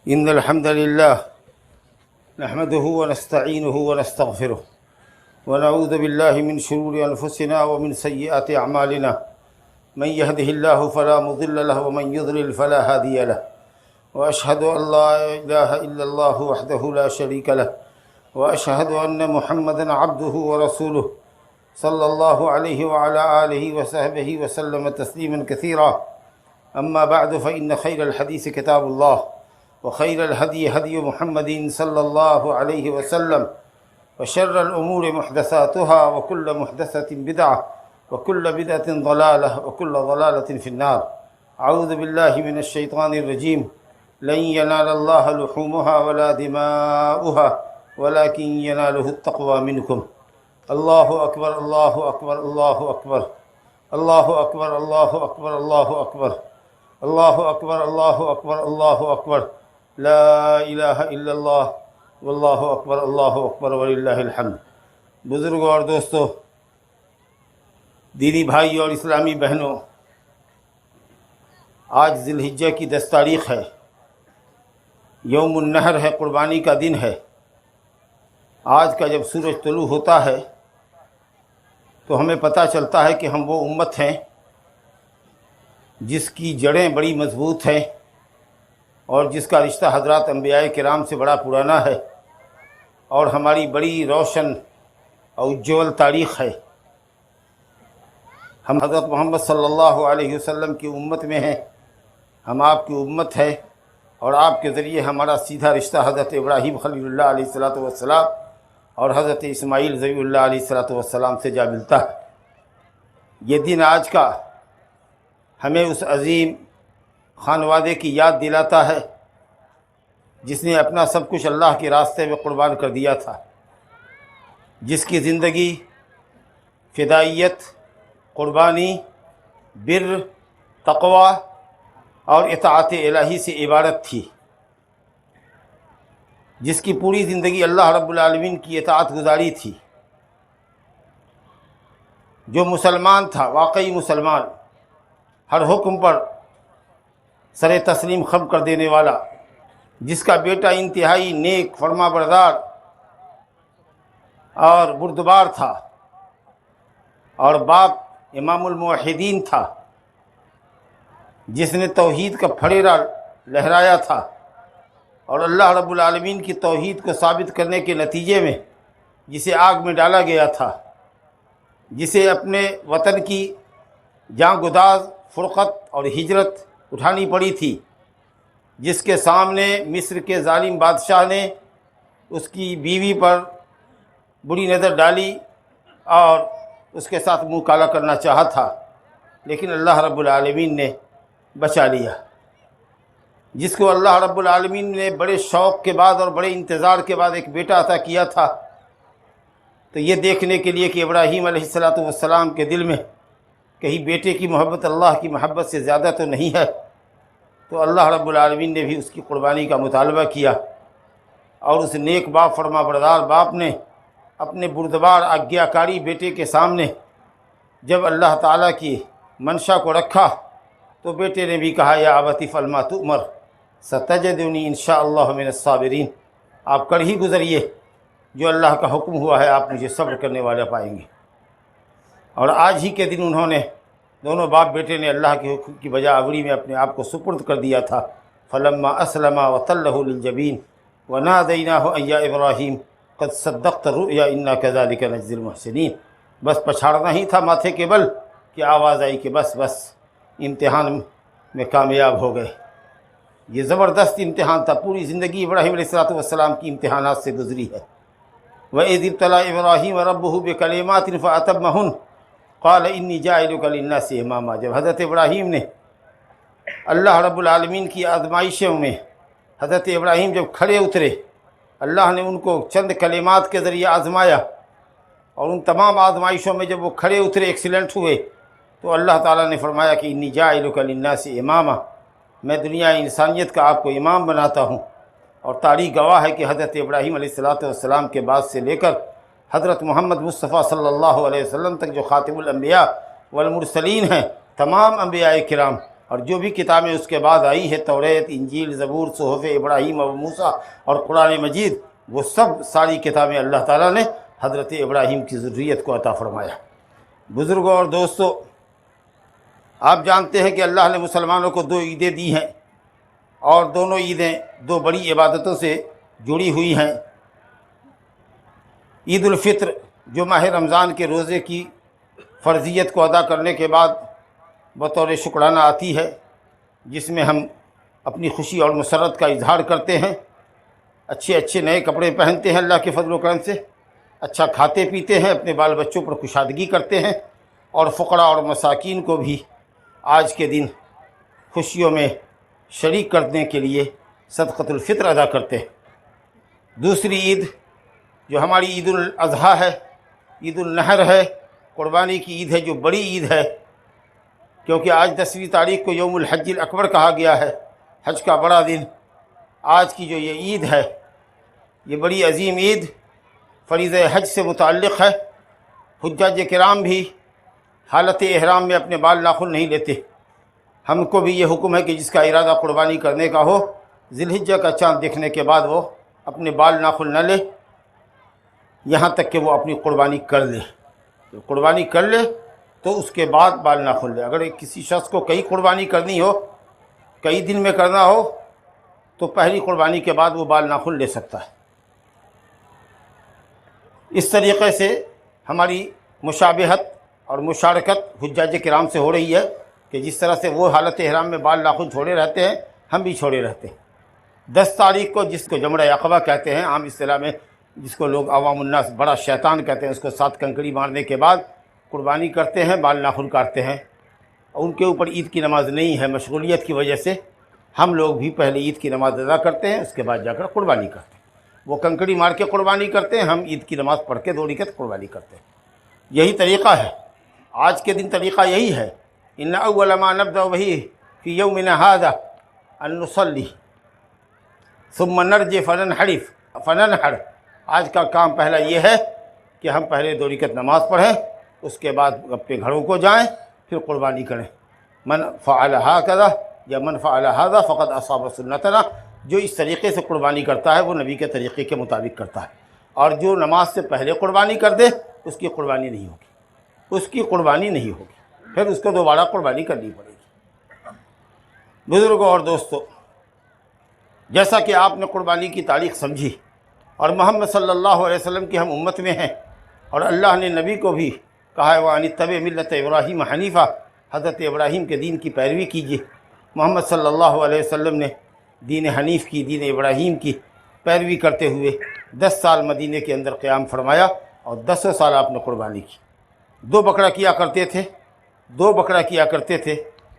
إن الحمد لله نحمده ونستعينه ونستغفره ونعوذ بالله من شرور أنفسنا ومن سيئات أعمالنا. من يهده الله فلا مضل له ومن يضلل فلا هادي له. وأشهد أن لا إله إلا الله وحده لا شريك له وأشهد أن محمدًا عبده ورسوله صلى الله عليه وعلى آله وصحبه وسلم تسليما كثيرا. أما بعد فإن خير الحديث كتاب الله وخير الهدي هدي محمد صلى الله عليه وسلم وشر الأمور محدثاتها وكل محدثة بدعة وكل بدعة ضلالة وكل ضلالة في النار. أعوذ بالله من الشيطان الرجيم. لن ينال الله لحومها ولا دماؤها ولكن يناله التقوى منكم. الله أكبر الله أكبر الله أكبر الله أكبر الله أكبر الله أكبر الله أكبر الله أكبر الله أكبر لا الہ الا اللہ واللہ اکبر اللہ اکبر وللہ الحمد. بزرگوں اور دوستو، دینی بھائی اور اسلامی بہنوں، آج ذی الحجہ کی 10 تاریخ ہے، یوم النحر ہے، قربانی کا دن ہے. آج کا جب سورج طلوع ہوتا ہے تو ہمیں پتہ چلتا ہے کہ ہم وہ امت ہیں جس کی جڑیں بڑی مضبوط ہیں اور جس کا رشتہ حضرات انبیاء کرام سے بڑا پرانا ہے، اور ہماری بڑی روشن اور اجول تاریخ ہے. ہم حضرت محمد صلی اللہ علیہ وسلم کی امت میں ہیں، ہم آپ کی امت ہے، اور آپ کے ذریعے ہمارا سیدھا رشتہ حضرت ابراہیم خلیل اللہ علیہ الصلوۃ والسلام اور حضرت اسماعیل ذبیح اللہ علیہ الصلوۃ والسلام سے جا ملتا ہے. یہ دن آج کا ہمیں اس عظیم خانوادے کی یاد دلاتا ہے جس نے اپنا سب کچھ اللہ کے راستے میں قربان کر دیا تھا، جس کی زندگی فدائیت، قربانی، بر، تقوی اور اطاعت الہی سے عبارت تھی، جس کی پوری زندگی اللہ رب العالمین کی اطاعت گزاری تھی. جو مسلمان تھا، واقعی مسلمان، ہر حکم پر سر تسلیم خم کر دینے والا، جس کا بیٹا انتہائی نیک، فرما بردار اور بردبار تھا، اور باپ امام الموحدین تھا، جس نے توحید کا پھریرا لہرایا تھا اور اللہ رب العالمین کی توحید کو ثابت کرنے کے نتیجے میں جسے آگ میں ڈالا گیا تھا، جسے اپنے وطن کی جاں گداز فرقت اور ہجرت اٹھانی پڑی تھی، جس کے سامنے مصر کے ظالم بادشاہ نے اس کی بیوی پر بری نظر ڈالی اور اس کے ساتھ منہ کالا کرنا چاہا تھا، لیکن اللہ رب العالمین نے بچا لیا. جس کو اللہ رب العالمین نے بڑے شوق کے بعد اور بڑے انتظار کے بعد ایک بیٹا عطا کیا تھا، تو یہ دیکھنے کے لیے کہ ابراہیم علیہ الصلوۃ والسلام کے دل میں کہیں بیٹے کی محبت اللہ کی محبت سے زیادہ تو نہیں ہے، تو اللہ رب العالمین نے بھی اس کی قربانی کا مطالبہ کیا، اور اس نیک باپ، فرما بردار باپ نے اپنے بردبار آگیاکاری بیٹے کے سامنے جب اللہ تعالیٰ کی منشا کو رکھا تو بیٹے نے بھی کہا یا ابت افعل ما تؤمر ستجدنی انشاءاللہ من الصابرین. آپ کر ہی گزریے، جو اللہ کا حکم ہوا ہے آپ مجھے صبر کرنے والا پائیں گے. اور آج ہی کے دن انہوں نے، دونوں باپ بیٹے نے اللہ کے حکم کی بجا آوری میں اپنے آپ کو سپرد کر دیا تھا. فلما اسلما وتلہ للجبین ونادیناہ ان یا ابراہیم قد صدقت الرؤیا انا کذلک نجزی المحسنین. بس پچھاڑنا ہی تھا ماتھے کے بل کہ آواز آئی کہ بس امتحان میں کامیاب ہو گئے. یہ زبردست امتحان تھا، پوری زندگی ابراہیم علیہ الصلوۃ والسلام کی امتحانات سے گزری ہے. وَإِذِ ابْتَلَىٰ إِبْرَاهِيمَ رَبُّهُ بِكَلِمَاتٍ فَأَتَمَّهُنَّ قَالَ إِنِّي جَاعِلُكَ لِلنَّاسِ إِمَامًا. جب حضرت ابراہیم نے اللہ رب العالمین کی آزمائشوں میں، حضرت ابراہیم جب کھڑے اترے، اللہ نے ان کو چند کلمات کے ذریعے آزمایا، اور ان تمام آزمائشوں میں جب وہ کھڑے اترے، ایکسیلنٹ ہوئے، تو اللہ تعالیٰ نے فرمایا کہ انی جاعلک للناس اماما، میں دنیا انسانیت کا آپ کو امام بناتا ہوں. اور تاریخ گواہ ہے کہ حضرت ابراہیم علیہ الصلوۃ والسلام کے بعد سے لے کر حضرت محمد مصطفیٰ صلی اللہ علیہ وسلم تک جو خاتم الانبیاء والمرسلین ہیں، تمام انبیاء کرام اور جو بھی کتابیں اس کے بعد آئی ہے، توریت، انجیل، زبور، صحف ابراہیم و موسیٰ اور قرآن مجید، وہ سب ساری کتابیں اللہ تعالیٰ نے حضرت ابراہیم کی ذریت کو عطا فرمایا۔ بزرگوں اور دوستو، آپ جانتے ہیں کہ اللہ نے مسلمانوں کو 2 عیدیں دی ہیں، اور دونوں عیدیں 2 بڑی عبادتوں سے جڑی ہوئی ہیں۔ عید الفطر جو ماہ رمضان کے روزے کی فرضیت کو ادا کرنے کے بعد بطور شکرانہ آتی ہے، جس میں ہم اپنی خوشی اور مسرت کا اظہار کرتے ہیں، اچھے اچھے نئے کپڑے پہنتے ہیں اللہ کے فضل و کرم سے، اچھا کھاتے پیتے ہیں، اپنے بال بچوں پر کشادگی کرتے ہیں، اور فقراء اور مساکین کو بھی آج کے دن خوشیوں میں شریک کرنے کے لیے صدقۃ الفطر ادا کرتے ہیں۔ دوسری عید جو ہماری عید الاضحیٰ ہے، عید النحر ہے، قربانی کی عید ہے، جو بڑی عید ہے، کیونکہ آج 10ویں تاریخ کو یوم الحج الاکبر کہا گیا ہے، حج کا بڑا دن۔ آج کی جو یہ عید ہے، یہ بڑی عظیم عید فریضہ حج سے متعلق ہے۔ حجاج کرام بھی حالت احرام میں اپنے بال ناخن نہیں لیتے۔ ہم کو بھی یہ حکم ہے کہ جس کا ارادہ قربانی کرنے کا ہو، ذی الحجہ کا چاند دیکھنے کے بعد وہ اپنے بال ناخن نہ لے، یہاں تک کہ وہ اپنی قربانی کر لے۔ تو قربانی کر لے تو اس کے بعد بال ناخن لے۔ اگر کسی شخص کو کئی قربانی کرنی ہو، کئی دن میں کرنا ہو، تو پہلی قربانی کے بعد وہ بال ناخن لے سکتا ہے۔ اس طریقے سے ہماری مشابہت اور مشارکت حجاج کرام سے ہو رہی ہے کہ جس طرح سے وہ حالت احرام میں بال ناخن چھوڑے رہتے ہیں، ہم بھی چھوڑے رہتے ہیں۔ 10 تاریخ کو جس کو جمرہ عقبہ کہتے ہیں عام اصطلاح میں، جس کو لوگ عوام الناس بڑا شیطان کہتے ہیں، اس کو 7 کنکڑی مارنے کے بعد قربانی کرتے ہیں، بال ناخن کاٹتے ہیں۔ ان کے اوپر عید کی نماز نہیں ہے، مشغولیت کی وجہ سے ہم لوگ بھی پہلے عید کی نماز ادا کرتے ہیں، اس کے بعد جا کر قربانی کرتے ہیں۔ وہ کنکڑی مار کے قربانی کرتے ہیں، ہم عید کی نماز پڑھ کے 2 رکعت قربانی کرتے ہیں۔ یہی طریقہ ہے آج کے دن، طریقہ یہی ہے۔ ان اول ما نبدا به في يومنا هذا ان نصلي ثم نرجع فننحر۔ آج کا کام پہلا یہ ہے کہ ہم پہلے 2 رکعت نماز پڑھیں، اس کے بعد اپنے گھروں کو جائیں، پھر قربانی کریں۔ من فعل هكذا یا من فعل هذا فقد اصاب سنتنا، جو اس طریقے سے قربانی کرتا ہے وہ نبی کے طریقے کے مطابق کرتا ہے، اور جو نماز سے پہلے قربانی کر دے اس کی قربانی نہیں ہوگی، اس کی قربانی نہیں ہوگی، پھر اس کو دوبارہ قربانی کرنی پڑے گی۔ بزرگوں اور دوستو، جیسا کہ آپ نے قربانی کی تاریخ سمجھی، اور محمد صلی اللہ علیہ وسلم کی ہم امت میں ہیں، اور اللہ نے نبی کو بھی کہا ہے وَأَنِ اتَّبِعْ مِلَّةَ إِبْرَاهِيمَ حَنِيفًا، حضرت ابراہیم کے دین کی پیروی کیجیے۔ محمد صلی اللہ علیہ وسلم نے دین حنیف کی، دین ابراہیم کی پیروی کرتے ہوئے 10 سال مدینے کے اندر قیام فرمایا، اور 10 سال آپ نے قربانی کی۔ 2 بکرا کیا کرتے تھے، 2 بکرا کیا کرتے تھے،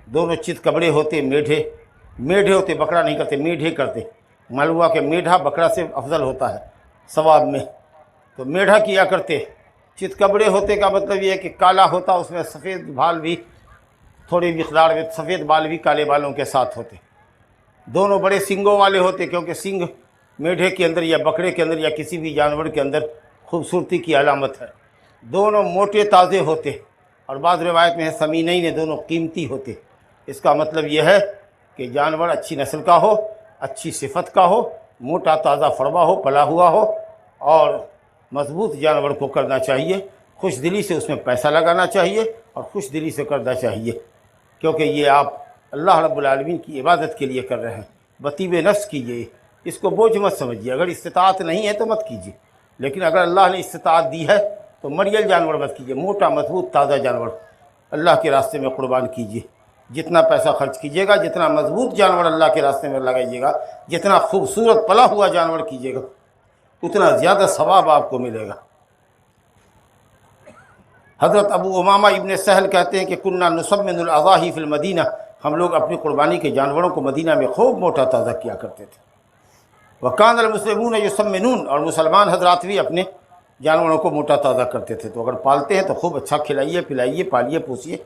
دونوں چت کبڑے ہوتے، میڈھے ہوتے، بکرا نہیں کرتے، میڈھے کرتے۔ معلوم ہوا کہ میڈھا بکرا سے افضل ہوتا ہے ثواب میں، تو میڈھا کیا کرتے۔ چت کبڑے ہوتے کا مطلب یہ ہے کہ کالا ہوتا، اس میں سفید بال بھی تھوڑی مقدار میں، سفید بال بھی کالے بالوں کے ساتھ ہوتے۔ دونوں بڑے سنگوں والے ہوتے، کیونکہ سنگ میڈھے کے اندر یا بکرے کے اندر یا کسی بھی جانور کے اندر خوبصورتی کی علامت ہے۔ دونوں موٹے تازے ہوتے، اور بعض روایت میں ہے سمینین، دونوں قیمتی ہوتے۔ اس کا مطلب یہ ہے کہ جانور اچھی نسل کا ہو، اچھی صفت کا ہو، موٹا تازہ فروا ہو، پلا ہوا ہو، اور مضبوط جانور کو کرنا چاہیے۔ خوش دلی سے اس میں پیسہ لگانا چاہیے، اور خوش دلی سے کرنا چاہیے، کیونکہ یہ آپ اللہ رب العالمین کی عبادت کے لیے کر رہے ہیں۔ بطیب نفس کیجیے، اس کو بوجھ مت سمجھیے۔ اگر استطاعت نہیں ہے تو مت کیجیے، لیکن اگر اللہ نے استطاعت دی ہے تو مریل جانور مت کیجیے، موٹا مضبوط تازہ جانور اللہ کے راستے میں قربان کیجیے۔ جتنا پیسہ خرچ کیجیے گا، جتنا مضبوط جانور اللہ کے راستے میں لگائیے گا، جتنا خوبصورت پلا ہوا جانور کیجیے گا، اتنا زیادہ ثواب آپ کو ملے گا۔ حضرت ابو امامہ ابن سہل کہتے ہیں کہ کننا نسمن الاضاحی فی المدینہ، ہم لوگ اپنی قربانی کے جانوروں کو مدینہ میں خوب موٹا تازہ کیا کرتے تھے۔ وکان المسلمون یسمنون، اور مسلمان حضرات بھی اپنے جانوروں کو موٹا تازہ کرتے تھے۔ تو اگر پالتے ہیں تو خوب اچھا کھلائیے، پلائیے، پالیے، پوسیے،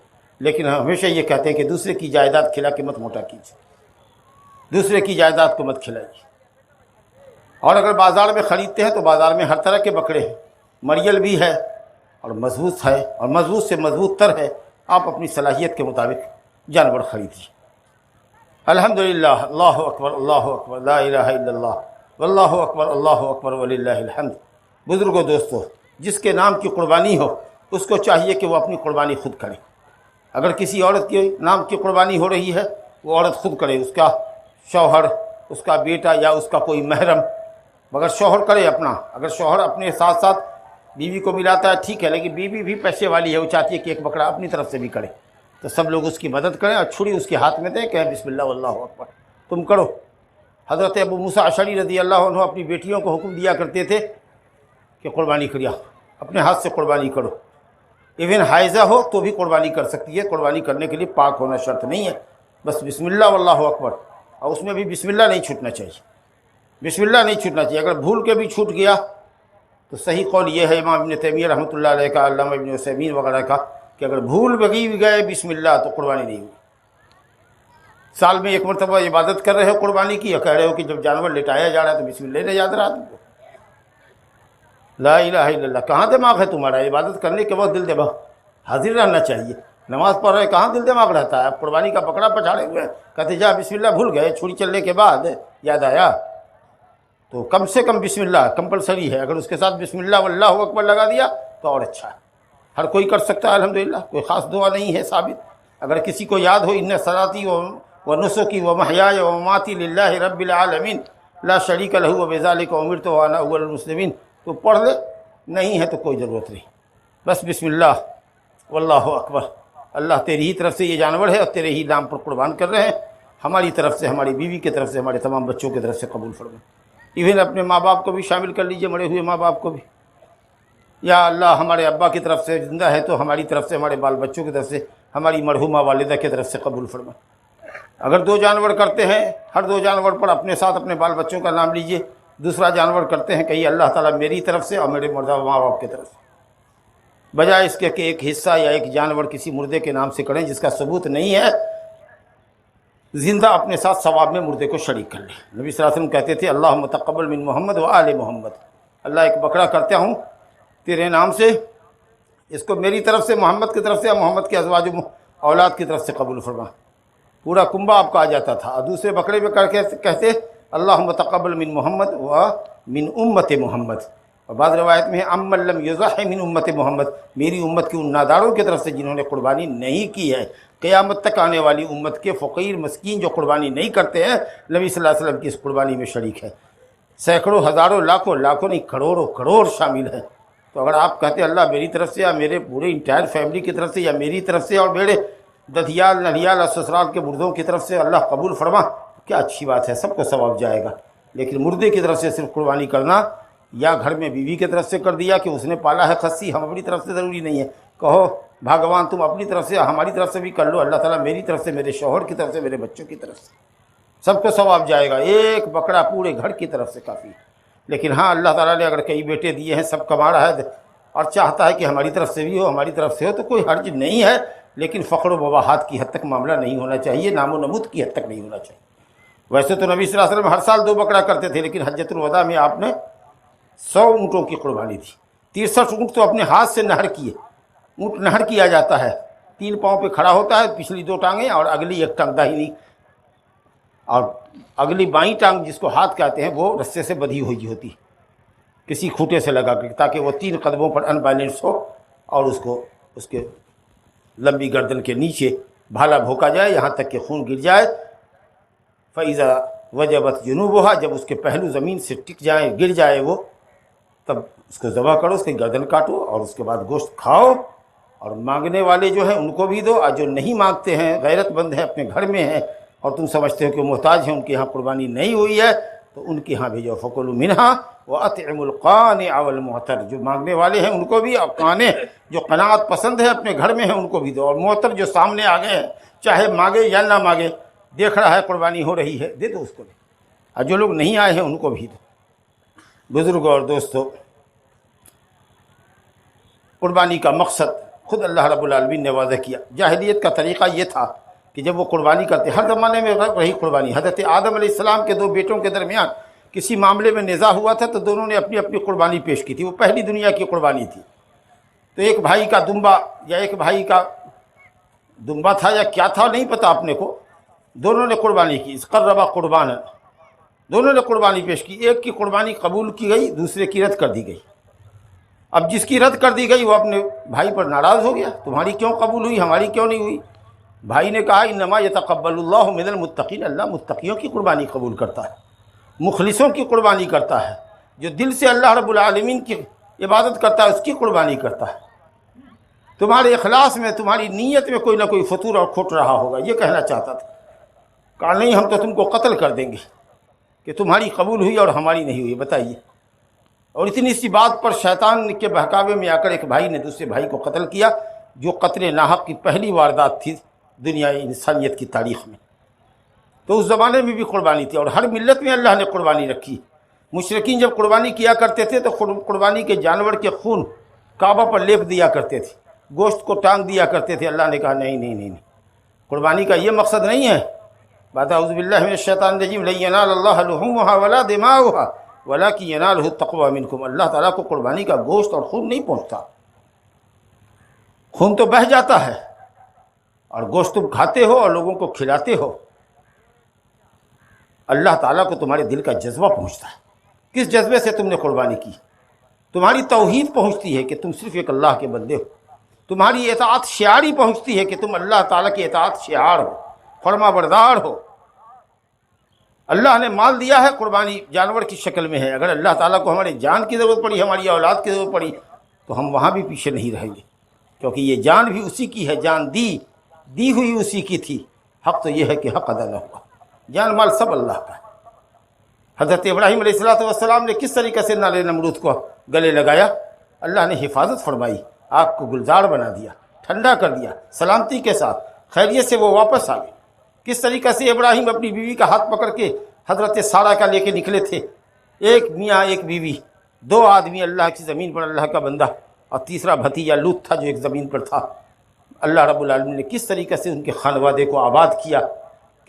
لیکن ہمیشہ یہ کہتے ہیں کہ دوسرے کی جائیداد کھلا کے مت موٹا کیجیے، دوسرے کی جائیداد کو مت کھلائیے۔ اور اگر بازار میں خریدتے ہیں تو بازار میں ہر طرح کے بکرے ہیں، مریل بھی ہے اور مضبوط ہے، اور مضبوط سے مضبوط تر ہے۔ آپ اپنی صلاحیت کے مطابق جانور خریدیے۔ الحمدللہ، اللہ اکبر، اللہ اکبر، لا الہ الا اللہ، واللہ اکبر، اللہ اکبر وللہ الحمد۔ بزرگوں، دوستو، جس کے نام کی قربانی ہو اس کو چاہیے کہ وہ اپنی قربانی خود کرے۔ اگر کسی عورت کے نام کی قربانی ہو رہی ہے، وہ عورت خود کرے، اس کا شوہر، اس کا بیٹا یا اس کا کوئی محرم، مگر شوہر کرے اپنا۔ اگر شوہر اپنے ساتھ ساتھ بیوی کو ملاتا ہے ٹھیک ہے، لیکن بیوی بھی پیسے والی ہے، وہ چاہتی ہے کہ ایک بکرا اپنی طرف سے بھی کرے، تو سب لوگ اس کی مدد کریں اور چھری اس کے ہاتھ میں دیں، کہیں بسم اللہ واللہ اکبر، تم کرو۔ حضرت ابو موسیٰ اشعری رضی اللہ عنہ اپنی بیٹیوں کو حکم دیا کرتے تھے کہ قربانی کریا، اپنے ہاتھ سے قربانی کرو۔ ایون حائضہ ہو تو بھی قربانی کر سکتی ہے، قربانی کرنے کے لیے پاک ہونا شرط نہیں ہے، بس بسم اللہ واللہ اکبر، اور اس میں بھی بسم اللہ نہیں چھوٹنا چاہیے، بسم اللہ نہیں چھوٹنا چاہیے۔ اگر بھول کے بھی چھوٹ گیا تو صحیح قول یہ ہے امام ابن تیمیہ رحمۃ اللہ علیہ کا، علامہ ابن عثیمین وغیرہ کا، کہ اگر بھول بھی گئے بسم اللہ تو قربانی نہیں ہوئی۔ سال میں ایک مرتبہ عبادت کر رہے ہو قربانی کی، یا کہہ رہے ہو کہ جب جانور لٹایا جا رہا ہے تو بسم اللہ نہیں یاد رہا تم کو؟ لا الہ الا اللہ، کہاں دماغ ہے تمہارا؟ عبادت کرنے کے وقت دل دماغ حاضر رہنا چاہیے۔ نماز پڑھ رہے کہاں دل دماغ رہتا ہے؟ آپ قربانی کا بکرا پچھاڑے ہوئے ہیں، کہتے جا بسم اللہ، بھول گئے، چھری چلنے کے بعد یاد آیا، تو کم سے کم بسم اللہ کمپلسری ہے۔ اگر اس کے ساتھ بسم اللہ واللہ اکبر لگا دیا تو اور اچھا ہے، ہر کوئی کر سکتا ہے الحمدللہ، کوئی خاص دعا نہیں ہے ثابت۔ اگر کسی کو یاد ہو ان صلاتی و نسکی و محیای و مماتی للہ رب العالمین لا شریک لہ وبذالک امرت وانا اول المسلمین، تو پڑھ لے، نہیں ہے تو کوئی ضرورت نہیں، بس بسم اللہ واللہ اکبر۔ اللہ تیری ہی طرف سے یہ جانور ہے اور تیرے ہی نام پر قربان کر رہے ہیں، ہماری طرف سے، ہماری بیوی کی طرف سے، ہمارے تمام بچوں کی طرف سے قبول فرما۔ ایون اپنے ماں باپ کو بھی شامل کر لیجئے، مرے ہوئے ماں باپ کو بھی، یا اللہ ہمارے ابا کی طرف سے زندہ ہے تو ہماری طرف سے، ہمارے بال بچوں کی طرف سے، ہماری مرحومہ والدہ کی طرف سے قبول فرما۔ اگر 2 جانور کرتے ہیں، ہر 2 جانور پر اپنے ساتھ اپنے بال بچوں کا نام لیجئے، دوسرا جانور کرتے ہیں کہیں اللہ تعالیٰ میری طرف سے اور میرے مردہ ماں باپ کی طرف سے، بجائے اس کے کہ ایک حصہ یا ایک جانور کسی مردے کے نام سے کریں جس کا ثبوت نہیں ہے، زندہ اپنے ساتھ ثواب میں مردے کو شریک کر لیں۔ نبی صلی اللہ علیہ وسلم کہتے تھے اللہم تقبل من محمد و آل محمد، اللہ ایک بکرا کرتا ہوں تیرے نام سے، اس کو میری طرف سے، محمد کی طرف سے، محمد کے ازواج و اولاد کی طرف سے قبول فرما۔ پورا کنبہ آپ کا آ جاتا تھا، اور دوسرے بکرے میں کر کے کہتے اللہم تقبل من محمد و من امت محمد، اور بعض روایت میں ہے امن لم یضحی من امت محمد، میری امت کے ان ناداروں کی طرف سے جنہوں نے قربانی نہیں کی ہے، قیامت تک آنے والی امت کے فقیر مسکین جو قربانی نہیں کرتے ہیں، نبی صلی اللہ علیہ وسلم کی اس قربانی میں شریک ہے۔ سینکڑوں، ہزاروں، لاکھوں، لاکھوں نہیں کروڑوں کروڑ شامل ہیں۔ تو اگر آپ کہتے اللہ میری طرف سے یا میرے پورے انٹائر فیملی کی طرف سے یا میری طرف سے اور میرے ددھیال ننھیال اور سسرال کے مردوں کی طرف سے اللہ قبول فرما، کیا اچھی بات ہے، سب کو ثواب جائے گا۔ لیکن مردے کی طرف سے صرف قربانی کرنا، یا گھر میں بیوی کی طرف سے کر دیا کہ اس نے پالا ہے خصی، ہم اپنی طرف سے ضروری نہیں ہے، کہو بھگوان تم اپنی طرف سے ہماری طرف سے بھی کر لو، اللہ تعالیٰ میری طرف سے، میرے شوہر کی طرف سے، میرے بچوں کی طرف سے، سب کو ثواب جائے گا۔ ایک بکرا پورے گھر کی طرف سے کافی ہے۔ لیکن ہاں اللہ تعالیٰ نے اگر کئی بیٹے دیے ہیں، سب کما رہا ہے اور چاہتا ہے کہ ہماری طرف سے بھی ہو، ہماری طرف سے ہو، تو کوئی حرج نہیں ہے، لیکن فخر و مباحات کی حد تک معاملہ نہیں ہونا چاہیے، نام و نمود کی حد تک نہیں ہونا چاہیے۔ ویسے تو نبی صلی اللہ علیہ وسلم ہر سال 2 بکرا کرتے تھے، لیکن حجۃ الوداع میں آپ نے 100 اونٹوں کی قربانی تھی۔ 63 اونٹ تو اپنے ہاتھ سے نہر کیے۔ اونٹ نہر کیا جاتا ہے، 3 پاؤں پہ کھڑا ہوتا ہے، پچھلی 2 ٹانگیں اور اگلی 1 ٹانگ داہنی، اور اگلی بائیں ٹانگ جس کو ہاتھ کہتے ہیں وہ رسے سے بندھی ہوئی ہوتی، کسی کھوٹے سے لگا کے، تاکہ وہ 3 قدموں پر ان بیلنس ہو اور اس کے لمبی گردن کے نیچے بھالا بھوکا جائے یہاں تک کہ خون گر جائے۔ فَإِذَا وَجَبَتْ جُنُوبُهَا، جب اس کے پہلو زمین سے ٹک جائیں، گر جائے وہ، تب اس کو ذبح کرو، اس کی گردن کاٹو اور اس کے بعد گوشت کھاؤ، اور مانگنے والے جو ہیں ان کو بھی دو، اور جو نہیں مانگتے ہیں، غیرت مند ہیں، اپنے گھر میں ہیں اور تم سمجھتے ہو کہ محتاج ہیں، ان کے ہاں قربانی نہیں ہوئی ہے، تو ان کے ہاں بھیجو۔ فَكُلُوا مِنْهَا وَأَطْعِمُوا الْقَانِعَ وَالْمُعْتَرَ، جو مانگنے والے ہیں ان کو بھی، اور قانع جو قناعت پسند ہے اپنے گھر میں ہیں ان کو بھی دو، اور معتر جو سامنے آ گئے ہیں، چاہے مانگے یا نہ مانگے، دیکھ رہا ہے قربانی ہو رہی ہے، دے دو اس کو بھی، اور جو لوگ نہیں آئے ہیں ان کو بھی دو۔ بزرگوں اور دوستو، قربانی کا مقصد خود اللہ رب العالمین نے واضح کیا۔ جاہلیت کا طریقہ یہ تھا کہ جب وہ قربانی کرتے، ہر زمانے میں رہی قربانی، حضرت آدم علیہ السلام کے 2 بیٹوں کے درمیان کسی معاملے میں نزاع ہوا تھا تو دونوں نے اپنی اپنی قربانی پیش کی تھی، وہ پہلی دنیا کی قربانی تھی۔ تو ایک بھائی کا دمبا یا ایک بھائی کا دمبا تھا یا کیا تھا نہیں پتہ اپنے کو، دونوں نے قربانی کی، قربا قربان، دونوں نے قربانی پیش کی، ایک کی قربانی قبول کی گئی، دوسرے کی رد کر دی گئی۔ اب جس کی رد کر دی گئی وہ اپنے بھائی پر ناراض ہو گیا، تمہاری کیوں قبول ہوئی ہماری کیوں نہیں ہوئی؟ بھائی نے کہا انما یتقبل اللہ من المتقین، اللہ متقیوں کی قربانی قبول کرتا ہے، مخلصوں کی قربانی کرتا ہے، جو دل سے اللہ رب العالمین کی عبادت کرتا ہے اس کی قربانی کرتا ہے۔ تمہارے اخلاص میں، تمہاری نیت میں کوئی نہ کوئی فطور اور کھوٹ رہا ہوگا، یہ کہنا چاہتا تھا۔ کہا نہیں، ہم تو تم کو قتل کر دیں گے کہ تمہاری قبول ہوئی اور ہماری نہیں ہوئی، بتائیے۔ اور اتنی سی بات پر شیطان کے بہکاوے میں آ کر ایک بھائی نے دوسرے بھائی کو قتل کیا، جو قتل ناحق کی پہلی واردات تھی دنیا انسانیت کی تاریخ میں۔ تو اس زمانے میں بھی قربانی تھی، اور ہر ملت میں اللہ نے قربانی رکھی۔ مشرکین جب قربانی کیا کرتے تھے تو قربانی کے جانور کے خون کعبہ پر لیپ دیا کرتے تھے، گوشت کو ٹانگ دیا کرتے تھے۔ اللہ نے کہا نہیں نہیں نہیں نہیں، قربانی کا یہ مقصد نہیں ہے۔ بعد اعوذ باللہ من الشیطان الرجیم، لن ینال اللہ لحومها ولا دماؤها ولکن ینالہ التقوی منکم، اللہ تعالیٰ کو قربانی کا گوشت اور خون نہیں پہنچتا، خون تو بہہ جاتا ہے، اور گوشت تم کھاتے ہو اور لوگوں کو کھلاتے ہو، اللہ تعالیٰ کو تمہارے دل کا جذبہ پہنچتا ہے۔ کس جذبے سے تم نے قربانی کی؟ تمہاری توحید پہنچتی ہے کہ تم صرف ایک اللہ کے بندے ہو، تمہاری اطاعت شعاری پہنچتی ہے کہ تم اللہ تعالیٰ کی اطاعت شعار ہو، فرما بردار ہو۔ اللہ نے مال دیا ہے، قربانی جانور کی شکل میں ہے، اگر اللہ تعالیٰ کو ہمارے جان کی ضرورت پڑی، ہماری اولاد کی ضرورت پڑی تو ہم وہاں بھی پیچھے نہیں رہیں گے، کیونکہ یہ جان بھی اسی کی ہے، جان دی ہوئی اسی کی تھی۔ حق تو یہ ہے کہ حق ادا نہ ہوا، جان مال سب اللہ کا ہے۔ حضرت ابراہیم علیہ السلام نے کس طریقے سے نار نمرود کو گلے لگایا؟ اللہ نے حفاظت فرمائی، آگ کو گلزار بنا دیا، ٹھنڈا کر دیا، سلامتی کے ساتھ خیریت سے وہ واپس آ گئے۔ کس طریقے سے ابراہیم اپنی بیوی کا ہاتھ پکڑ کے حضرت سارہ کا لے کے نکلے تھے، ایک میاں ایک بیوی، دو آدمی اللہ کی زمین پر، اللہ کا بندہ، اور تیسرا بھتیجا لوط تھا جو ایک زمین پر تھا۔ اللہ رب العالمین نے کس طریقے سے ان کے خانوادے کو آباد کیا،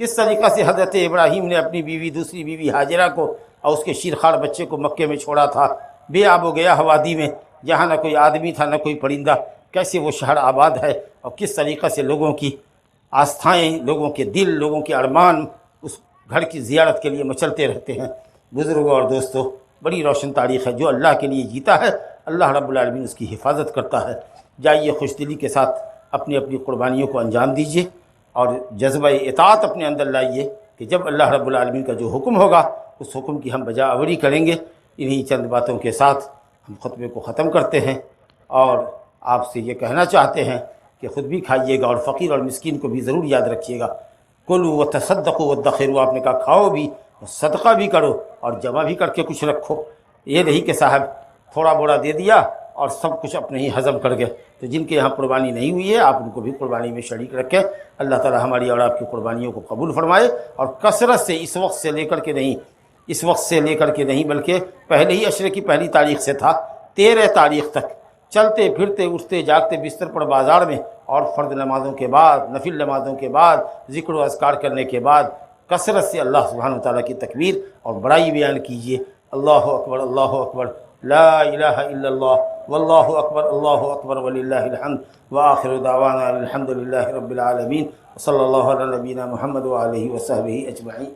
کس طریقہ سے حضرت ابراہیم نے اپنی بیوی، دوسری بیوی ہاجرہ کو اور اس کے شیرخوار بچے کو مکے میں چھوڑا تھا، بے آب و گیا وادی میں، جہاں نہ کوئی آدمی تھا نہ کوئی پرندہ، کیسے وہ شہر آباد ہے، اور کس طریقہ سے لوگوں کی آستھائیں، لوگوں کے دل، لوگوں کے ارمان اس گھر کی زیارت کے لیے مچلتے رہتے ہیں۔ بزرگوں اور دوستوں، بڑی روشن تاریخ ہے۔ جو اللہ کے لیے جیتا ہے اللہ رب العالمین اس کی حفاظت کرتا ہے۔ جائیے خوش دلی کے ساتھ اپنی اپنی قربانیوں کو انجام دیجیے، اور جذبہ اطاعت اپنے اندر لائیے کہ جب اللہ رب العالمین کا جو حکم ہوگا اس حکم کی ہم بجا آوری کریں گے۔ انہی چند باتوں کے ساتھ ہم خطبے کو ختم کرتے ہیں، اور آپ سے یہ کہنا چاہتے ہیں کہ خود بھی کھائیے گا اور فقیر اور مسکین کو بھی ضرور یاد رکھیے گا۔ کلوا وتصدقوا وادخروا، آپ نے کہا کھاؤ بھی، صدقہ بھی کرو، اور جمع بھی کر کے کچھ رکھو۔ یہ نہیں کہ صاحب تھوڑا بوڑا دے دیا اور سب کچھ اپنے ہی ہضم کر گئے۔ تو جن کے یہاں قربانی نہیں ہوئی ہے آپ ان کو بھی قربانی میں شریک رکھیں۔ اللہ تعالی ہماری اور آپ کی قربانیوں کو قبول فرمائے، اور کثرت سے اس وقت سے لے کر کے نہیں بلکہ پہلے ہی عشرے کی پہلی تاریخ سے تھا 13 تاریخ تک، چلتے پھرتے اٹھتے جاگتے بستر پر بازار میں، اور فرض نمازوں کے بعد، نفل نمازوں کے بعد، ذکر و اذکار کرنے کے بعد کثرت سے اللہ سبحانہ وتعالیٰ کی تکبیر اور بڑائی بیان کیجیے۔ اللہ اکبر، اللہ اکبر، لا الہ الا اللہ، واللہ اکبر، اللہ اکبر وللہ الحمد، وآخر دعوانا الحمد للہ رب العالمین، صلی اللہ علی نبینا محمد وآلہ وصحبہ اجمعین۔